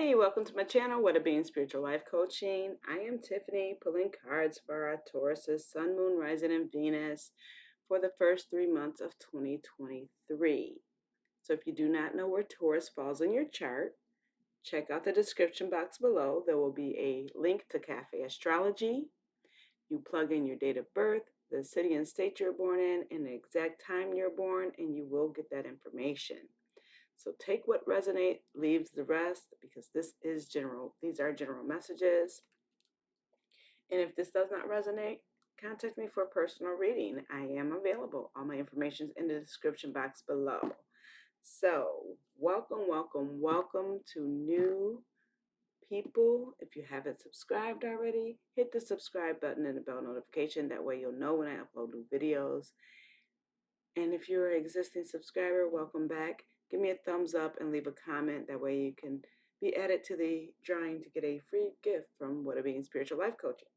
Hey, welcome to my channel, What a Being Spiritual Life Coaching. I am Tiffany, pulling cards for our Taurus, Sun, Moon, Rising, and Venus for the first 3 months of 2023. So if you do not know where Taurus falls in your chart, check out the description box below. There will be a link to Cafe Astrology. You plug in your date of birth, the city and state you're born in, and the exact time you're born, and you will get that information. So take what resonates, leaves the rest, because this is general. These are general messages. And if this does not resonate, contact me for a personal reading. I am available. All my information is in the description box below. So welcome, welcome, welcome to new people. If you haven't subscribed already, hit the subscribe button and the bell notification. That way you'll know when I upload new videos. And if you're an existing subscriber, welcome back. Give me a thumbs up and leave a comment. That way you can be added to the drawing to get a free gift from What a Being Spiritual Life Coaching.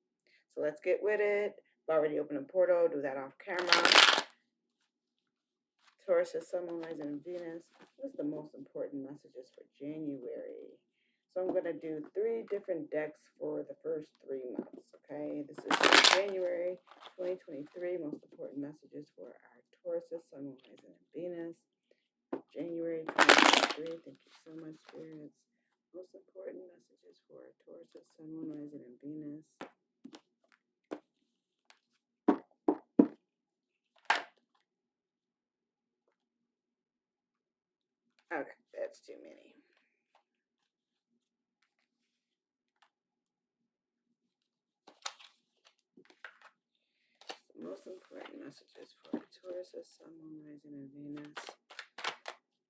So let's get with it. I've already opened a portal. Do that off camera. Taurus, Sun, Moon, Rising, and Venus. What's the most important messages for January? So I'm going to do 3 different decks for the first 3 months, okay? This is for January 2023. Most important messages for our Taurus, Sun, Moon, Rising, and Venus. January 2023. Thank you so much, spirits. Most important messages for our Taurus, Sun, Moon, Rising, and Venus. Okay, that's too many. Most important messages for Taurus, Sun, Moon, Rising, and Venus.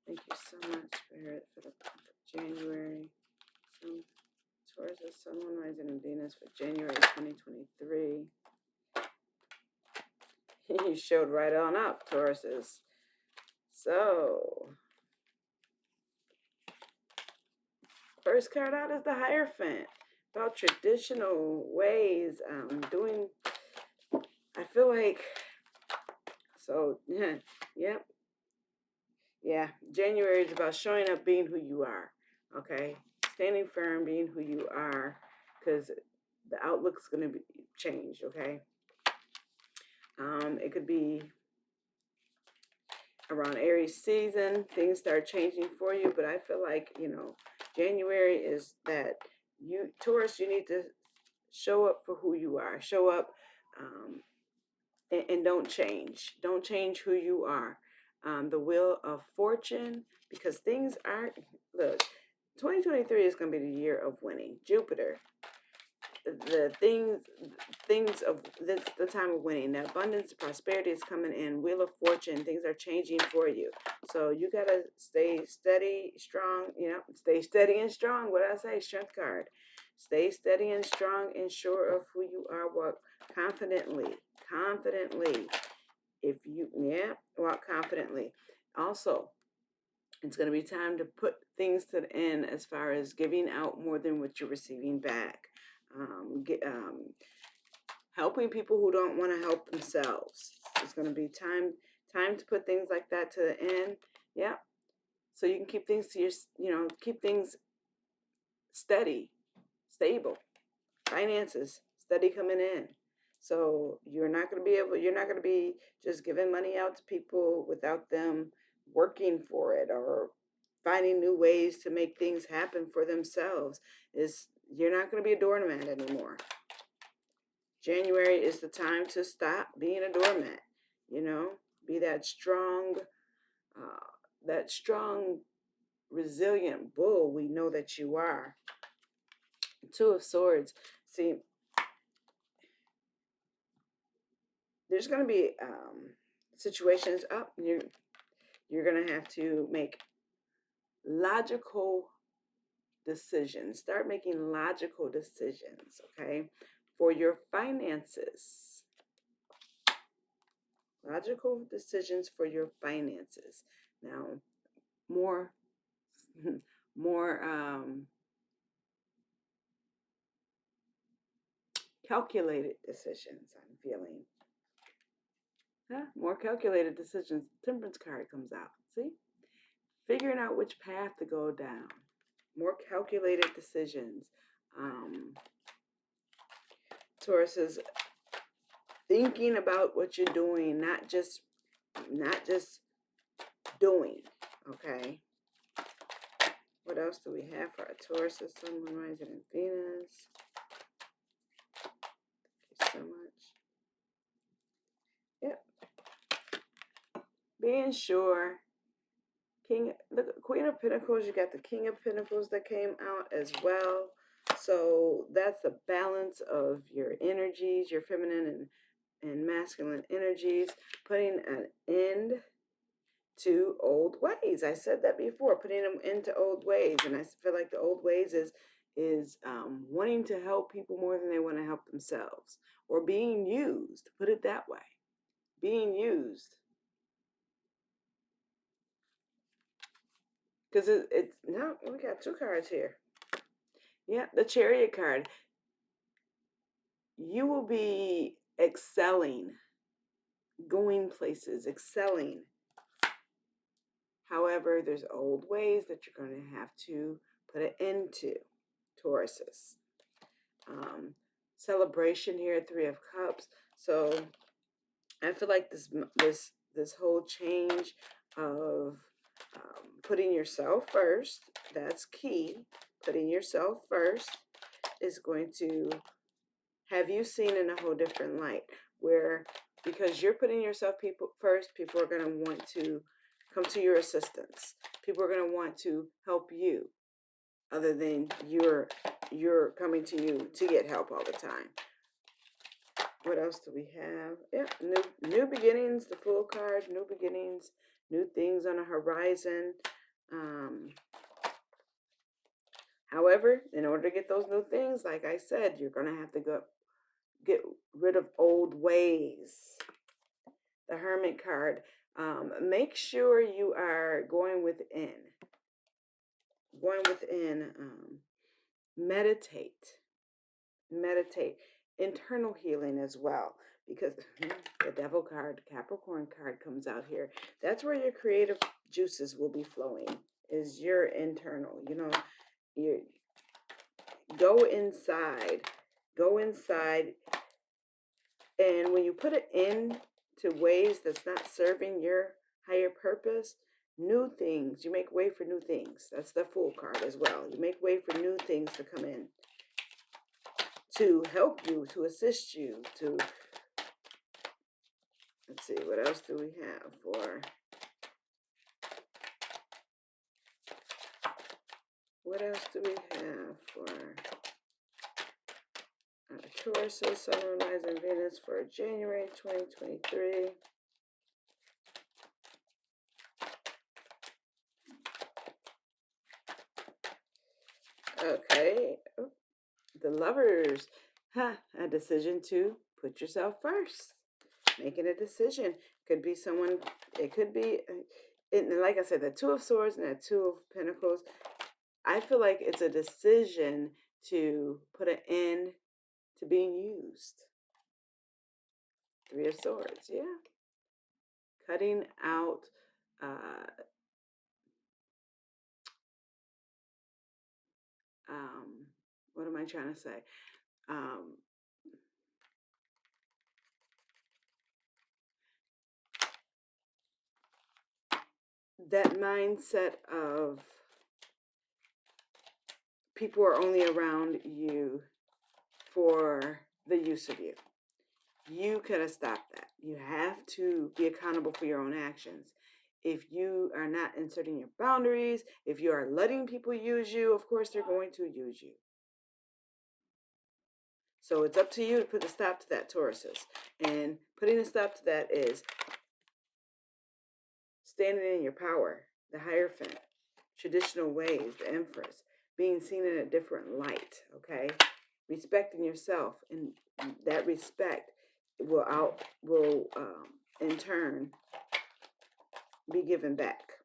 Thank you so much, Spirit, for January. Taurus, Sun, Moon, Rising, and Venus for January 2023. You showed right on up, Tauruses. So, first card out is the Hierophant. About traditional ways, doing, I feel like, so, yep. Yeah, January is about showing up, being who you are, okay? Standing firm, being who you are, because the outlook's going to be changed, okay? It could be around Aries season, things start changing for you, but I feel like, January is that you, Taurus, you need to show up for who you are. Show up and don't change. Don't change who you are. The Wheel of Fortune, because things aren't, look, 2023 is going to be the year of winning. Jupiter, the things of this, the time of winning. The abundance, prosperity is coming in. Wheel of Fortune, things are changing for you. So you got to stay steady, strong, stay steady and strong. What did I say? Strength card. Stay steady and strong and sure of who you are. Walk confidently. If you, walk confidently. Also, it's going to be time to put things to the end as far as giving out more than what you're receiving back. Helping people who don't want to help themselves. It's going to be time to put things like that to the end. Yeah. So you can keep things to your, keep things steady, stable. Finances, steady coming in. So you're not going to be just giving money out to people without them working for it or finding new ways to make things happen for themselves. You're not going to be a doormat anymore. January is the time to stop being a doormat, be that strong, resilient bull we know that you are. 2 of Swords. See, there's going to be situations up. You're going to have to make logical decisions. Start making logical decisions, okay, for your finances. Logical decisions for your finances. Now, more calculated decisions, I'm feeling. More calculated decisions. Temperance card comes out. See? Figuring out which path to go down. more calculated decisions. Taurus is thinking about what you're doing, not just doing. Okay. What else do we have for our Taurus, Sun, Moon, Rising, and Venus? Thank you so much. Yep. Being sure. Queen of Pentacles, you got the King of Pentacles that came out as well. So that's the balance of your energies, your feminine and masculine energies, putting an end to old ways. I said that before, putting them into old ways. And I feel like the old ways is wanting to help people more than they want to help themselves, or being used, put it that way, being used. Because it's no, we got two cards here. Yeah, the Chariot card. You will be excelling, going places, excelling. However, there's old ways that you're going to have to put an end to, Tauruses. Celebration here, Three of Cups. So I feel like this whole change of putting yourself first, that's key. Putting yourself first is going to have you seen in a whole different light, where because you're putting yourself first, people are going to want to come to your assistance. People are going to want to help you, other than you're coming to you to get help all the time. What else do we have? Yeah, new beginnings, the Fool card, new beginnings, new things on the horizon. However, in order to get those new things, like I said, you're going to have to get rid of old ways. The Hermit card. Make sure you are going within. Meditate. Internal healing as well, because the Devil card, Capricorn card comes out here. That's where your creative juices will be flowing, is your internal. You go inside, and when you put it in to ways that's not serving your higher purpose, new things, you make way for new things. That's the Fool card as well. You make way for new things to come in, to help you, to assist you, to, let's see, what else do we have for, Taurus, Sun, Moon, Rising, Venus for January 2023. Okay, the Lovers, a decision to put yourself first. Making a decision. Could be someone, it could be, like I said, the Two of Swords and the Two of Pentacles. I feel like it's a decision to put an end to being used. Three of Swords, yeah. Cutting out, what am I trying to say? That mindset of people are only around you for the use of you. You could have stopped that. You have to be accountable for your own actions. If you are not inserting your boundaries, if you are letting people use you, of course they're going to use you. So it's up to you to put a stop to that, Tauruses. And putting a stop to that is standing in your power, the Hierophant, traditional ways, the Empress, being seen in a different light, okay? Respecting yourself, and that respect will in turn be given back.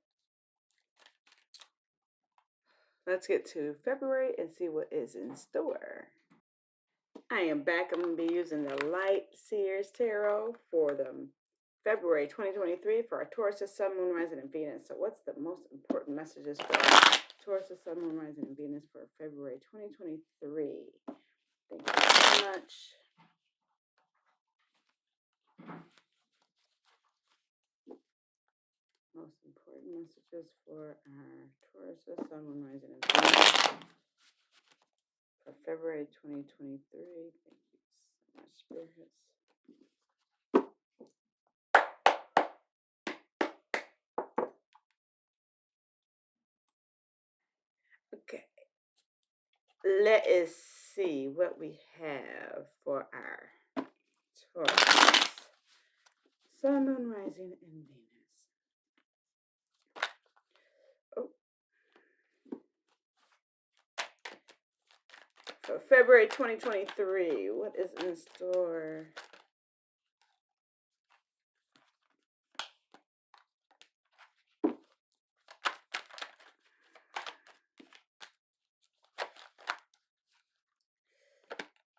Let's get to February and see what is in store. I am back. I'm going to be using the Light Seers Tarot for the February 2023 for our Taurus, Sun, Moon, Rising, and Venus. So what's the most important messages for Taurus, the Sun, Moon, Rising, and Venus for February 2023. Thank you so much. Most important messages for our Taurus, the Sun, Moon, Rising, and Venus for February 2023. Thank you so much, spirits. Okay. Let us see what we have for our Taurus. Sun, Moon, Rising, and Venus. Oh. For February 2023, what is in store?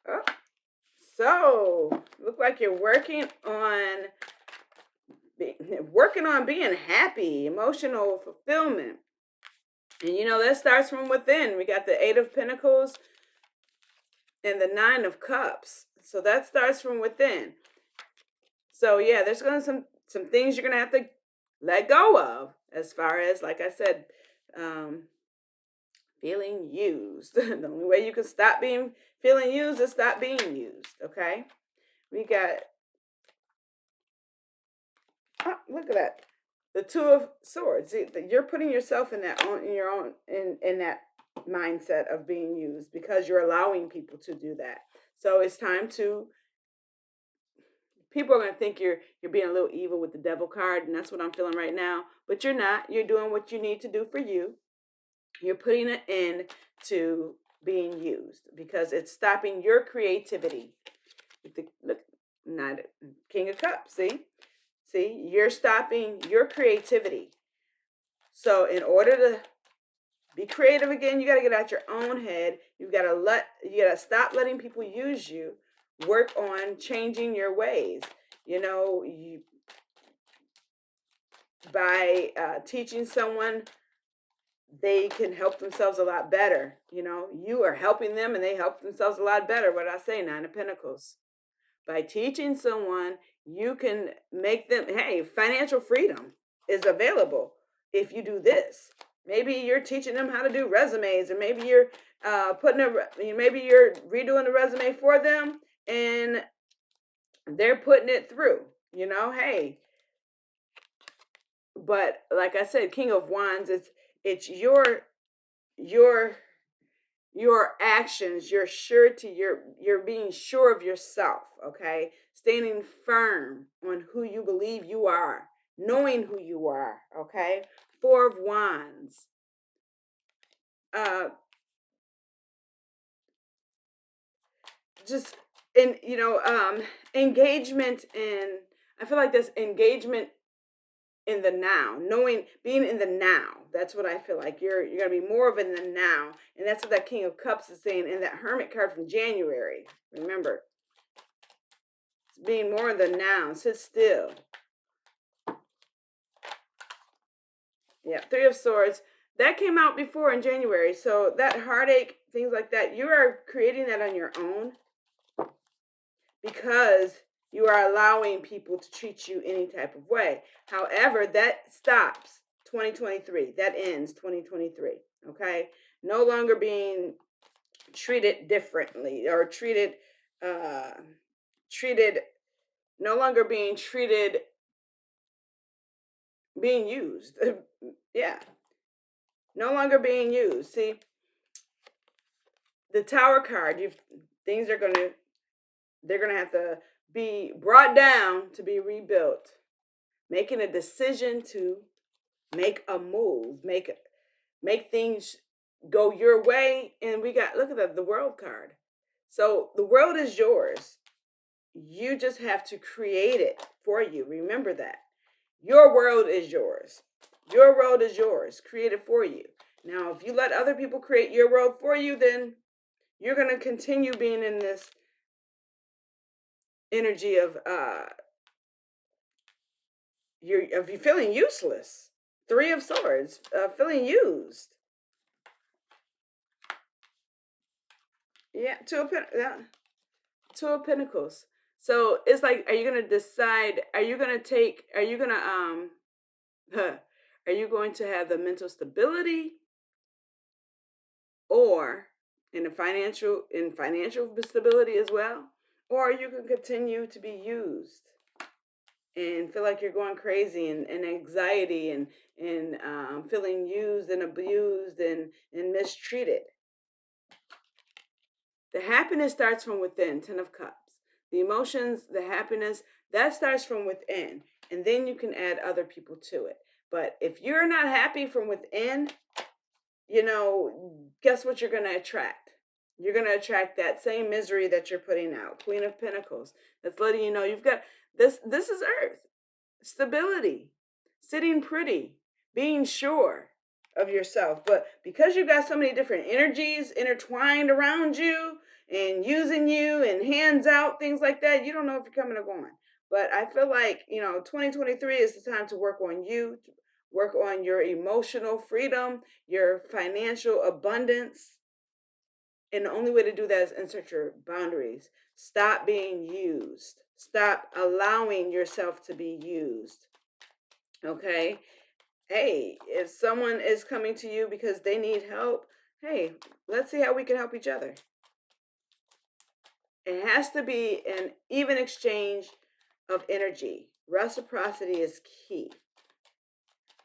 Oh. So, look like you're working on being happy, emotional fulfillment. And that starts from within. We got the 8 of Pentacles and the 9 of Cups. So that starts from within. So yeah, there's going to some things you're going to have to let go of, as far as, like I said, feeling used. The only way you can stop feeling used is stop being used. Okay, we got, oh, look at that, the 2 of Swords. You're putting yourself in that mindset of being used, because you're allowing people to do that. So it's time to. People are going to think you're being a little evil with the Devil card, and that's what I'm feeling right now. But you're not. You're doing what you need to do for you. You're putting an end to being used, because it's stopping your creativity. Look, not King of Cups. See, you're stopping your creativity. So in order to be creative again, you got to get out your own head. You got to stop letting people use you. Work on changing your ways. By teaching someone, they can help themselves a lot better. You are helping them and they help themselves a lot better. What I say, 9 of Pentacles. By teaching someone, you can make them, hey, financial freedom is available if you do this. Maybe you're teaching them how to do resumes, or maybe you're maybe you're redoing the resume for them and they're putting it through. Hey. But like I said, King of Wands, it's your actions, your surety, you're being sure of yourself, okay? Standing firm on who you believe you are, knowing who you are, okay? 4 of Wands. Just in engagement in, I feel like this engagement in the now, being in the now. That's what I feel like. You're going to be more of in the now. And that's what that King of Cups is saying in that Hermit card from January. Remember, it's being more in the now. Sit still. Yeah, 3 of Swords. That came out before in January. So that heartache, things like that, you are creating that on your own, because you are allowing people to treat you any type of way. However, that stops 2023. That ends 2023. Okay? No longer being treated differently, or no longer being used. Yeah. No longer being used. See, the Tower card, they're going to have to be brought down to be rebuilt. Making a decision to make a move, make things go your way. And we got, look at the World card. So the world is yours. You just have to create it for you. Remember that. Your world is yours. Your world is yours. Create it for you. Now, if you let other people create your world for you, then you're going to continue being in this energy of you're feeling useless. 3 of Swords, feeling used. Yeah, Two of Pentacles. So it's like, are you gonna decide? Are you gonna are you going to have the mental stability, or in financial stability as well, or you can continue to be used and feel like you're going crazy, and anxiety, and feeling used and abused and mistreated. The happiness starts from within, Ten of Cups. The emotions, the happiness, that starts from within. And then you can add other people to it. But if you're not happy from within, guess what you're going to attract? You're going to attract that same misery that you're putting out. Queen of Pentacles. That's letting you know you've got this is Earth. Stability, sitting pretty, being sure of yourself. But because you've got so many different energies intertwined around you and using you and hands out, things like that, you don't know if you're coming or going. But I feel like, 2023 is the time to work on you, to work on your emotional freedom, your financial abundance. And the only way to do that is insert your boundaries. Stop being used. Stop allowing yourself to be used. Okay? Hey, if someone is coming to you because they need help, hey, let's see how we can help each other. It has to be an even exchange of energy. Reciprocity is key.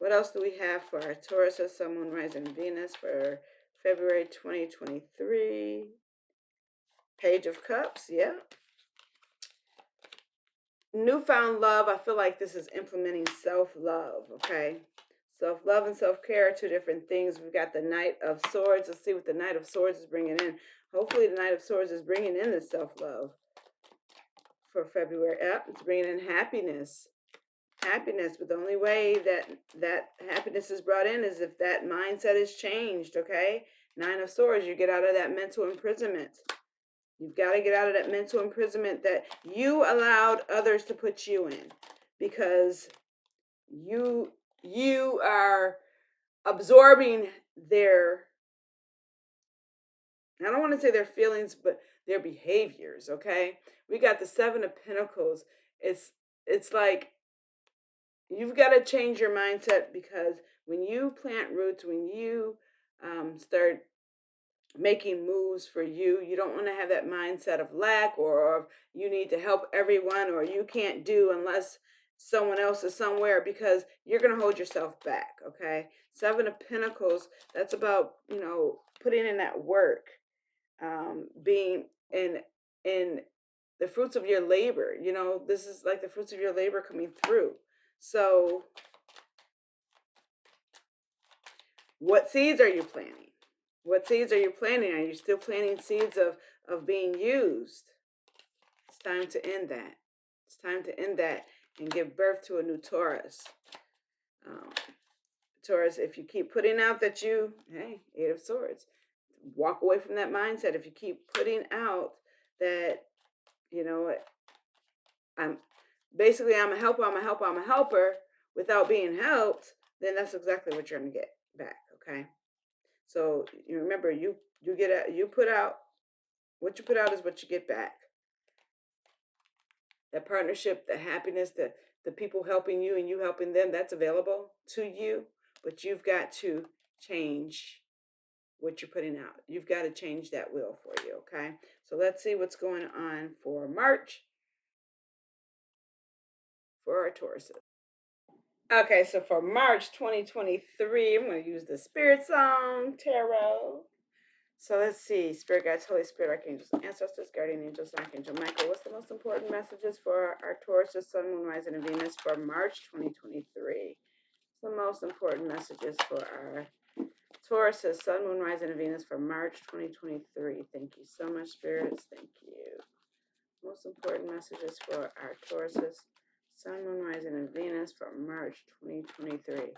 What else do we have for our Taurus, Sun, Moon, Rising, Venus for February 2023? Page of Cups, yeah. Newfound love. I feel like this is implementing self-love, okay? Self-love and self-care are two different things. We've got the Knight of Swords. Let's see what the Knight of Swords is bringing in. Hopefully the Knight of Swords is bringing in the self-love for February. Yep, it's bringing in happiness. Happiness, but the only way that happiness is brought in is if that mindset is changed, okay? Nine of Swords, you get out of that mental imprisonment. You've got to get out of that mental imprisonment that you allowed others to put you in, because you are absorbing their, I don't want to say their feelings, but their behaviors, okay? We got the Seven of Pentacles. It's like you've got to change your mindset, because when you plant roots, when you start making moves for you, you don't want to have that mindset of lack, or of you need to help everyone, or you can't do unless someone else is somewhere, because you're going to hold yourself back. Okay, Seven of Pentacles, that's about putting in that work, being in the fruits of your labor. This is like the fruits of your labor coming through. So what seeds are you planting? What seeds are you planting? Are you still planting seeds of being used? It's time to end that. It's time to end that and give birth to a new Taurus. Taurus, if you keep putting out that Eight of Swords, walk away from that mindset. If you keep putting out that, I'm a helper without being helped, then that's exactly what you're going to get back. Okay. So you remember, you put out what you put out is what you get back. That partnership, the happiness, the people helping you and you helping them, that's available to you, but you've got to change what you're putting out. You've got to change that wheel for you, okay? So let's see what's going on for March for our Tauruses. Okay, so for March 2023, I'm going to use the Spirit Song Tarot. So let's see, Spirit Guides, Holy Spirit, Archangels, Ancestors, Guardian Angels, Archangel Michael. What's the most important messages for our Taurus, Sun, Moon, Rising, and Venus for March 2023? The most important messages for our Taurus, Sun, Moon, Rising, and Venus for March 2023. Thank you so much, Spirits. Thank you. Most important messages for our Taurus, Sun, Moon, Rising, and Venus for March 2023.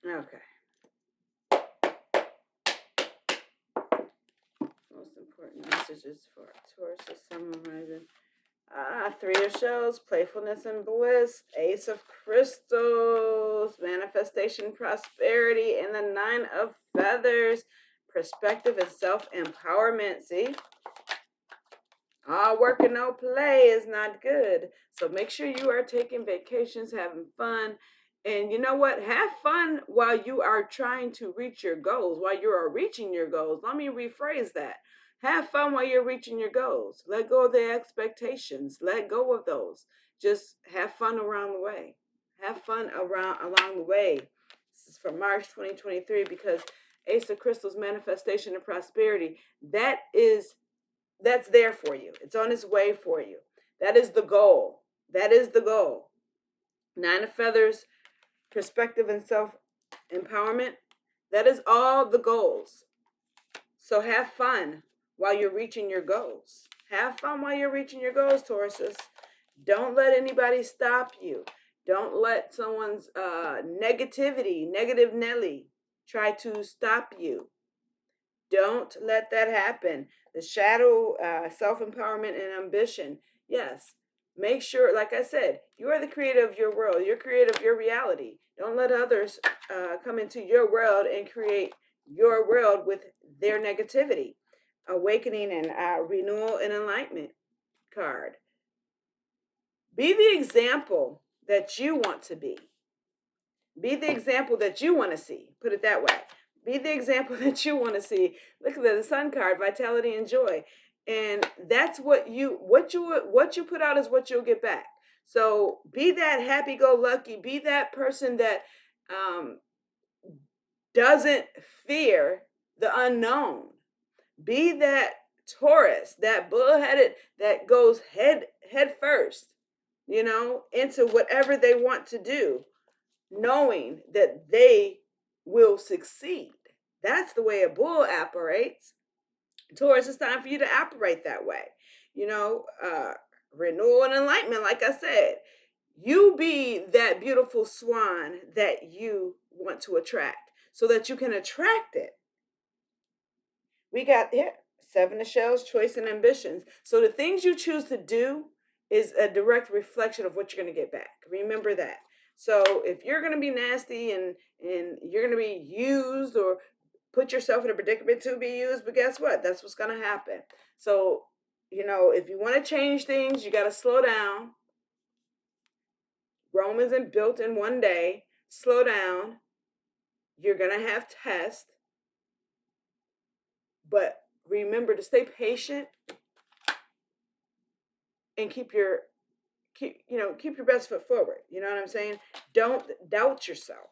Okay. Important messages for Taurus, Sun, Moon, Rising. Three of Shells, playfulness and bliss. Ace of Crystals, manifestation, prosperity, and the Nine of Feathers, perspective and self-empowerment. See? All work and no play is not good. So make sure you are taking vacations, having fun. And you know what? Have fun while you are trying to reach your goals, while you are reaching your goals. Let me rephrase that. Have fun while you're reaching your goals. Let go of the expectations. Let go of those. Just have fun around the way. Have fun along the way. This is for March 2023 because Ace of Crystals, manifestation and prosperity. That's there for you. It's on its way for you. That is the goal. That is the goal. Nine of Feathers, perspective and self-empowerment. That is all the goals. So have fun while you're reaching your goals. Have fun while you're reaching your goals, Tauruses. Don't let anybody stop you. Don't let someone's negative Nelly, try to stop you. Don't let that happen. The shadow, self-empowerment and ambition. Yes. Make sure, like I said, you are the creator of your world. You're creator of your reality. Don't let others come into your world and create your world with their negativity. Awakening and renewal and enlightenment card. Be the example that you want to be. Be the example that you want to see. Put it that way. Be the example that you want to see. Look at the Sun card, vitality and joy. And that's what you put out is what you'll get back. So be that happy-go-lucky. Be that person that doesn't fear the unknown. Be that Taurus, that bullheaded that goes head first, into whatever they want to do, knowing that they will succeed. That's the way a bull operates. Taurus, it's time for you to operate that way. Renewal and enlightenment, like I said. You be that beautiful swan that you want to attract so that you can attract it. We got here, Seven of Shells, choice and ambitions. So the things you choose to do is a direct reflection of what you're going to get back. Remember that. So if you're going to be nasty and you're going to be used or put yourself in a predicament to be used, but guess what? That's what's going to happen. So, if you want to change things, you got to slow down. Rome isn't built in one day. Slow down. You're going to have tests. But remember to stay patient and keep your best foot forward. You know what I'm saying? Don't doubt yourself.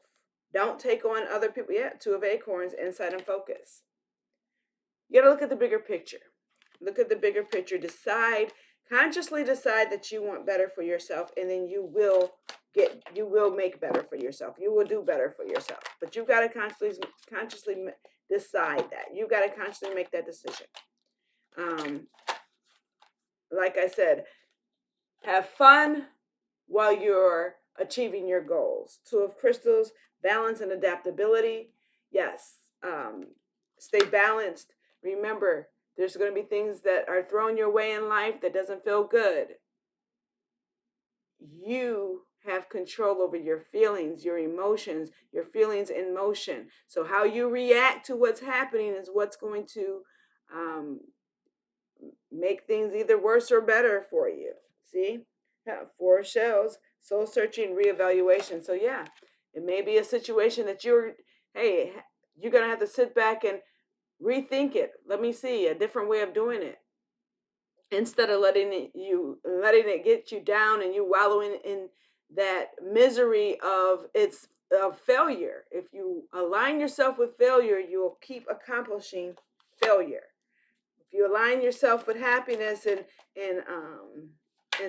Don't take on other people. Yeah, Two of Acorns, insight and focus. You got to look at the bigger picture. Look at the bigger picture. Consciously decide that you want better for yourself, and then you will make better for yourself. You will do better for yourself. But you've got to consciously decide that. You've got to consciously make that decision. Like I said, have fun while you're achieving your goals. Two of Crystals, balance and adaptability. Yes. Stay balanced. Remember, there's going to be things that are thrown your way in life that doesn't feel good. You have control over your feelings, your emotions, your feelings in motion. So how you react to what's happening is what's going to make things either worse or better for you. See? Four shells, soul searching, reevaluation. So yeah, it may be a situation that you're going to have to sit back and rethink it. Let me see a different way of doing it. Instead of letting it get you down and you wallowing in that misery of failure. If you align yourself with failure, you'll keep accomplishing failure. If you align yourself with happiness and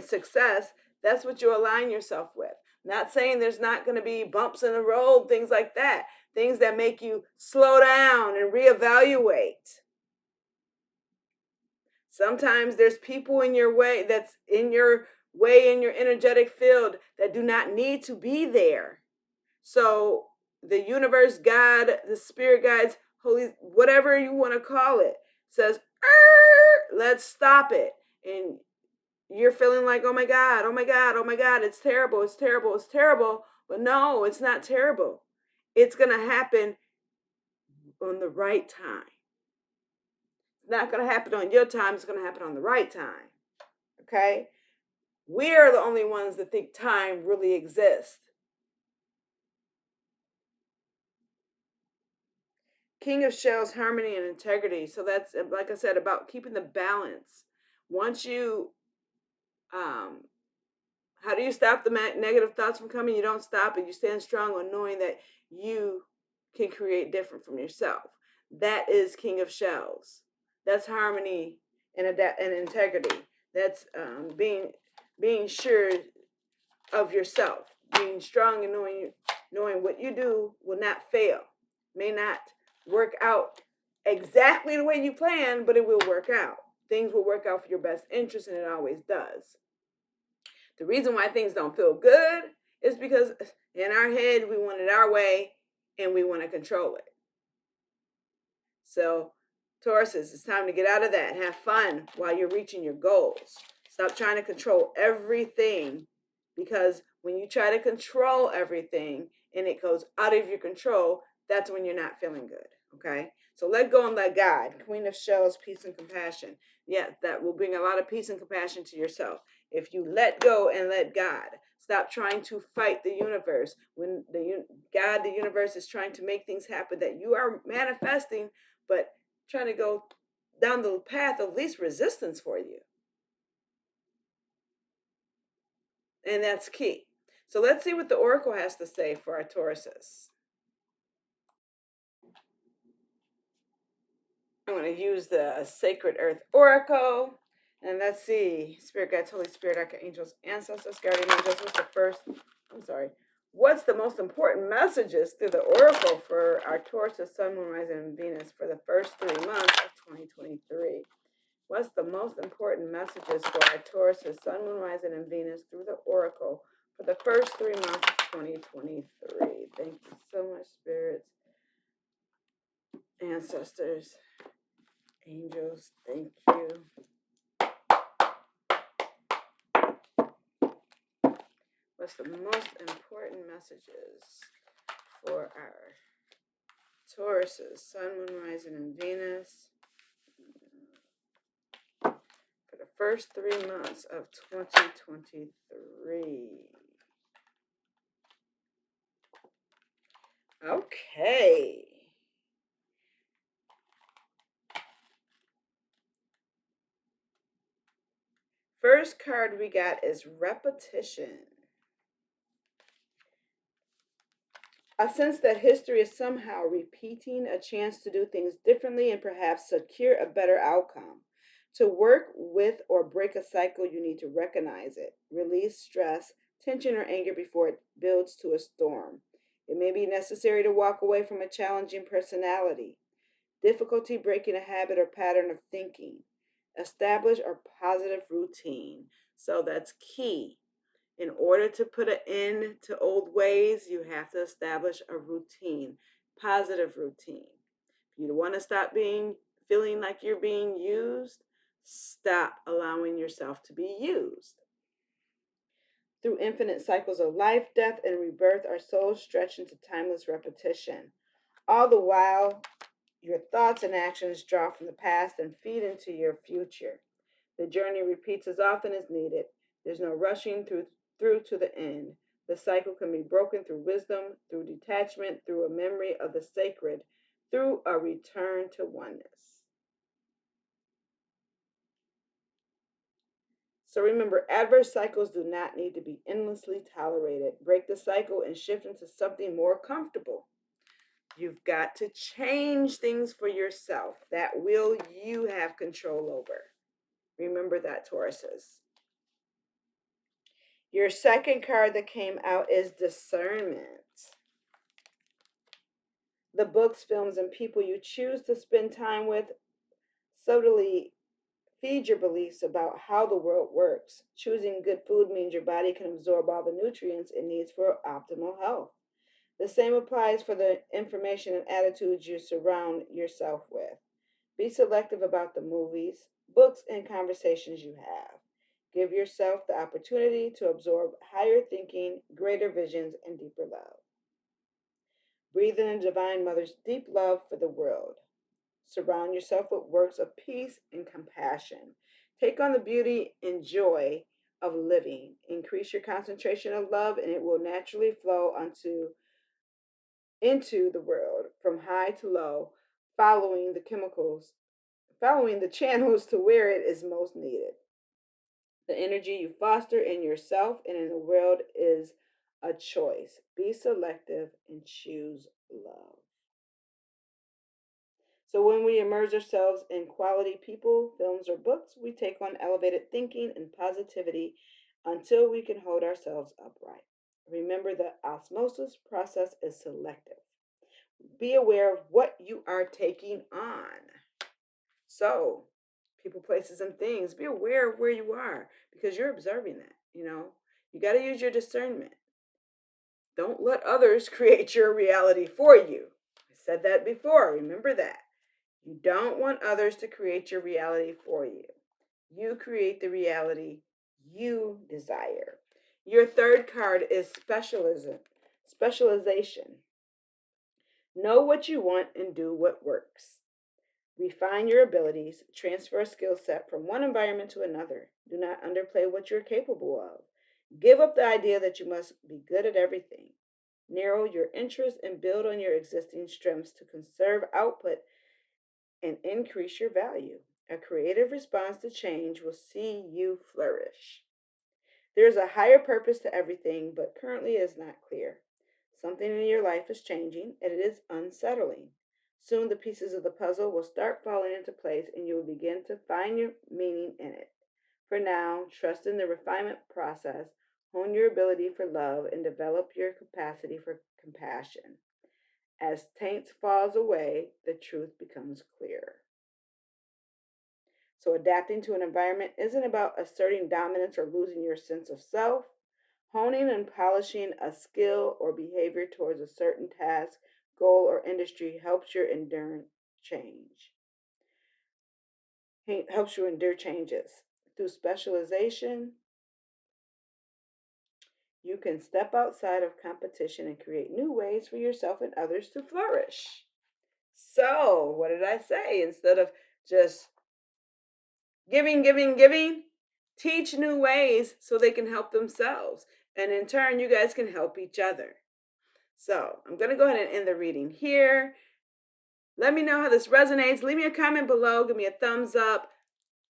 success, that's what you align yourself with. Not saying there's not going to be bumps in the road, things like that. Things that make you slow down and reevaluate. Sometimes there's people in your way in your energetic field that do not need to be there. So the universe, God, the spirit guides, holy, whatever you want to call it, says, let's stop it. And you're feeling like, oh my God, oh my God, oh my God, it's terrible, it's terrible, it's terrible. But no, it's not terrible. It's going to happen on the right time. It's not going to happen on your time, it's going to happen on the right time. Okay? We're the only ones that think time really exists. King of Shells, harmony and integrity. So that's, like I said, about keeping the balance. Once you, how do you stop the negative thoughts from coming? You don't stop it. You stand strong on knowing that you can create different from yourself. That is King of Shells. That's harmony and integrity. That's being sure of yourself, being strong and knowing what you do will not fail, may not work out exactly the way you plan, but it will work out. Things will work out for your best interest, and it always does. The reason why things don't feel good is because in our head we want it our way and we want to control it. So, Tauruses, it's time to get out of that and have fun while you're reaching your goals. Stop trying to control everything, because when you try to control everything and it goes out of your control, that's when you're not feeling good. Okay? So let go and let God. Queen of Shells, peace and compassion. Yeah, that will bring a lot of peace and compassion to yourself. If you let go and let God. Stop trying to fight the universe. When God, the universe, is trying to make things happen that you are manifesting, but trying to go down the path of least resistance for you. And that's key. So let's see what the Oracle has to say for our Tauruses. I'm going to use the Sacred Earth Oracle. And let's see. Spirit guides, Holy Spirit, archangels, ancestors, guardian angels. What's the most important messages through the Oracle for our Tauruses, Sun, Moon, Rising, and Venus for the first 3 months of 2023? What's the most important messages for our Tauruses, Sun, Moon, Rising, and Venus through the Oracle for the first 3 months of 2023? Thank you so much, spirits, ancestors, angels. Thank you. What's the most important messages for our Tauruses, Sun, Moon, Rising, and Venus for the first 3 months of 2023? Okay. First card we got is repetition. A sense that history is somehow repeating, a chance to do things differently and perhaps secure a better outcome. To work with or break a cycle, you need to recognize it. Release stress, tension, or anger before it builds to a storm. It may be necessary to walk away from a challenging personality, difficulty breaking a habit or pattern of thinking. Establish a positive routine. So that's key. In order to put an end to old ways, you have to establish a routine, positive routine. If you want to stop feeling like you're being used, stop allowing yourself to be used. Through infinite cycles of life, death, and rebirth, our souls stretch into timeless repetition. All the while, your thoughts and actions draw from the past and feed into your future. The journey repeats as often as needed. There's no rushing through to the end. The cycle can be broken through wisdom, through detachment, through a memory of the sacred, through a return to oneness. So remember, adverse cycles do not need to be endlessly tolerated. Break the cycle and shift into something more comfortable. You've got to change things for yourself. That will you have control over. Remember that, Tauruses. Your second card that came out is discernment. The books, films, and people you choose to spend time with subtly feed your beliefs about how the world works. Choosing good food means your body can absorb all the nutrients it needs for optimal health. The same applies for the information and attitudes you surround yourself with. Be selective about the movies, books, and conversations you have. Give yourself the opportunity to absorb higher thinking, greater visions, and deeper love. Breathe in the Divine Mother's deep love for the world. Surround yourself with works of peace and compassion. Take on the beauty and joy of living. Increase your concentration of love, and it will naturally flow into the world from high to low, following the chemicals, following the channels to where it is most needed. The energy you foster in yourself and in the world is a choice. Be selective and choose love. So, when we immerse ourselves in quality people, films, or books, we take on elevated thinking and positivity until we can hold ourselves upright. Remember, the osmosis process is selective. Be aware of what you are taking on. So, people, places, and things, be aware of where you are because you're observing that. You got to use your discernment. Don't let others create your reality for you. I said that before. Remember that. You don't want others to create your reality for you. You create the reality you desire. Your third card is specialization. Know what you want and do what works. Refine your abilities, transfer a skill set from one environment to another. Do not underplay what you're capable of. Give up the idea that you must be good at everything. Narrow your interests and build on your existing strengths to conserve output and increase your value. A creative response to change will see you flourish. There is a higher purpose to everything, but currently it is not clear. Something in your life is changing, and it is unsettling. Soon the pieces of the puzzle will start falling into place, and you will begin to find your meaning in it. For now, trust in the refinement process, hone your ability for love, and develop your capacity for compassion. As taint falls away, the truth becomes clear. So, adapting to an environment isn't about asserting dominance or losing your sense of self. Honing and polishing a skill or behavior towards a certain task, goal, or industry helps you endure change. Helps you endure changes. Through specialization, you can step outside of competition and create new ways for yourself and others to flourish. So, what did I say? Instead of just giving, teach new ways so they can help themselves. And in turn, you guys can help each other. So I'm going to go ahead and end the reading here. Let me know how this resonates. Leave me a comment below. Give me a thumbs up.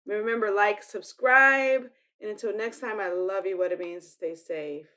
Remember, like, subscribe. And until next time, I love you. What it means to stay safe.